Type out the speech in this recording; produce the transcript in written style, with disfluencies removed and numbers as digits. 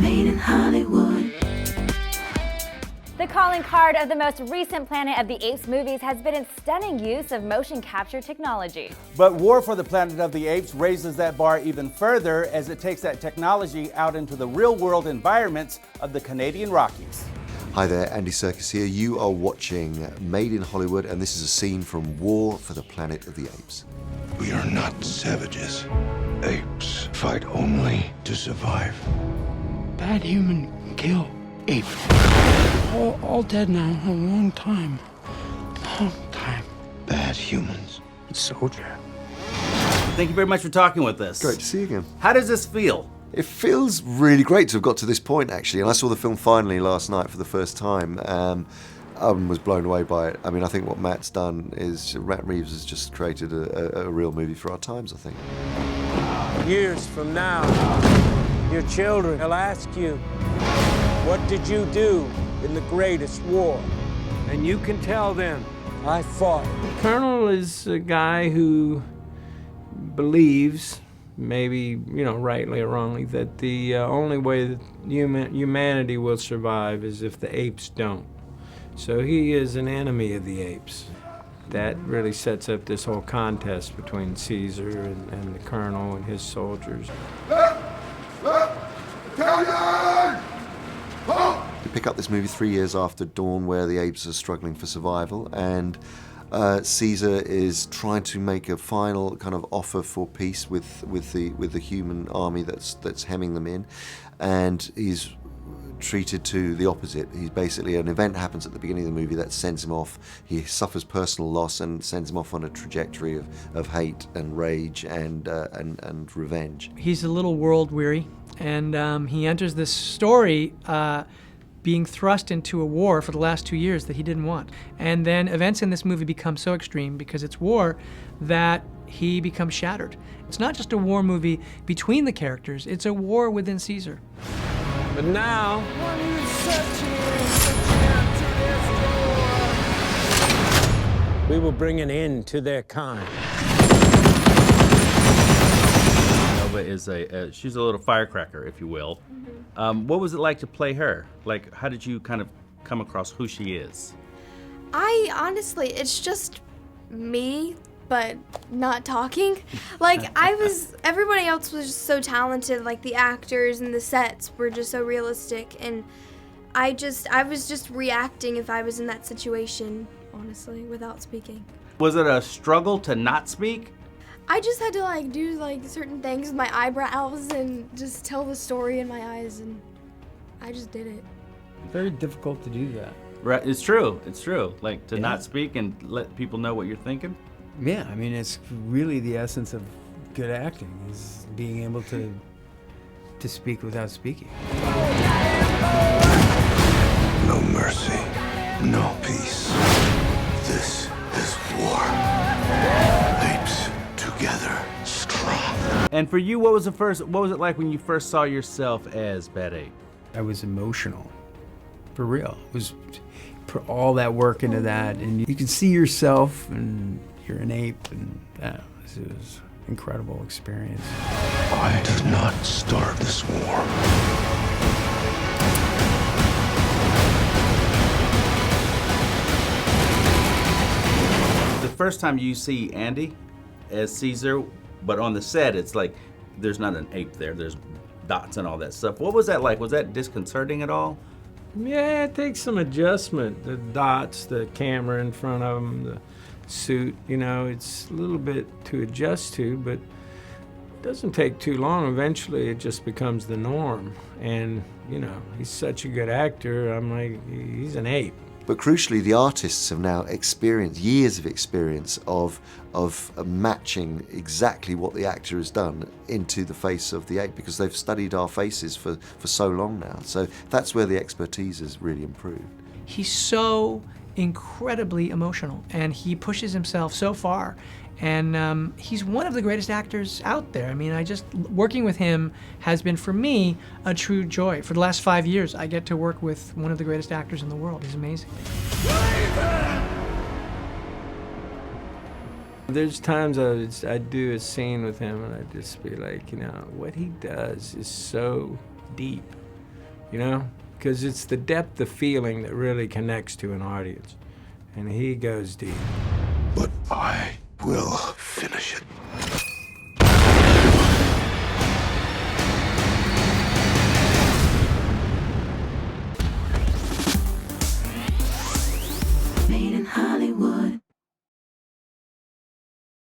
Made in Hollywood. The calling card of the most recent Planet of the Apes movies has been its stunning use of motion capture technology. But War for the Planet of the Apes raises that bar even further as it takes that technology out into the real-world environments of the Canadian Rockies. Hi there, Andy Serkis here. You are watching Made in Hollywood, and this is a scene from War for the Planet of the Apes. We are not savages. Apes fight only to survive. Bad human kill ape. All dead now, a long time. Long time. Bad humans. Soldier. Thank you very much for talking with us. Great to see you again. How does this feel? It feels really great to have got to this point, actually. And I saw the film finally last night for the first time. I was blown away by it. I mean, I think what Matt Reeves has just created a real movie for our times, I think. Years from now, your children will ask you, what did you do in the greatest war? And you can tell them, I fought. The Colonel is a guy who believes, maybe, rightly or wrongly, that the only way that humanity will survive is if the apes don't. So he is an enemy of the apes. That really sets up this whole contest between Caesar and the Colonel and his soldiers. We pick up this movie 3 years after Dawn, where the apes are struggling for survival, and Caesar is trying to make a final kind of offer for peace with the human army that's hemming them in, and he's treated to the opposite. He's basically, an event happens at the beginning of the movie that sends him off. He suffers personal loss and sends him off on a trajectory of hate and rage and revenge. He's a little world weary, and he enters this story being thrust into a war for the last 2 years that he didn't want. And then events in this movie become so extreme because it's war that he becomes shattered. It's not just a war movie between the characters, it's a war within Caesar. But now, we will bring an end to their kind. Nova is she's a little firecracker, if you will. What was it like to play her? Like, how did you kind of come across who she is? I honestly, it's just me, but not talking. Like, everybody else was just so talented, like the actors and the sets were just so realistic, and I was just reacting if I was in that situation, honestly, without speaking. Was it a struggle to not speak? I just had to do certain things with my eyebrows and just tell the story in my eyes, and I just did it. Very difficult to do that. Right, it's true. Like, to not speak and let people know what you're thinking. Yeah, I mean, it's really the essence of good acting, is being able to speak without speaking. No mercy, no peace. This is war. Apes together, strong. And for you, what was it like when you first saw yourself as Bad Ape? I was emotional, for real. It was put all that work into that, and you can see yourself, and you're an ape, and it was an incredible experience. I did not start this war. The first time you see Andy as Caesar, but on the set, it's like there's not an ape there. There's dots and all that stuff. What was that like? Was that disconcerting at all? Yeah, it takes some adjustment. The dots, the camera in front of him, the suit, it's a little bit to adjust to, but it doesn't take too long. Eventually, it just becomes the norm. And, he's such a good actor. I'm like, he's an ape. But crucially, the artists have now experienced years of experience of matching exactly what the actor has done into the face of the ape, because they've studied our faces for so long now. So that's where the expertise has really improved. He's so incredibly emotional, and he pushes himself so far. And he's one of the greatest actors out there. I mean, working with him has been, for me, a true joy. For the last 5 years, I get to work with one of the greatest actors in the world. He's amazing. There's times I'd do a scene with him, and I'd just be like, what he does is so deep. you know? Because it's the depth of feeling that really connects to an audience. And he goes deep. But I will finish it.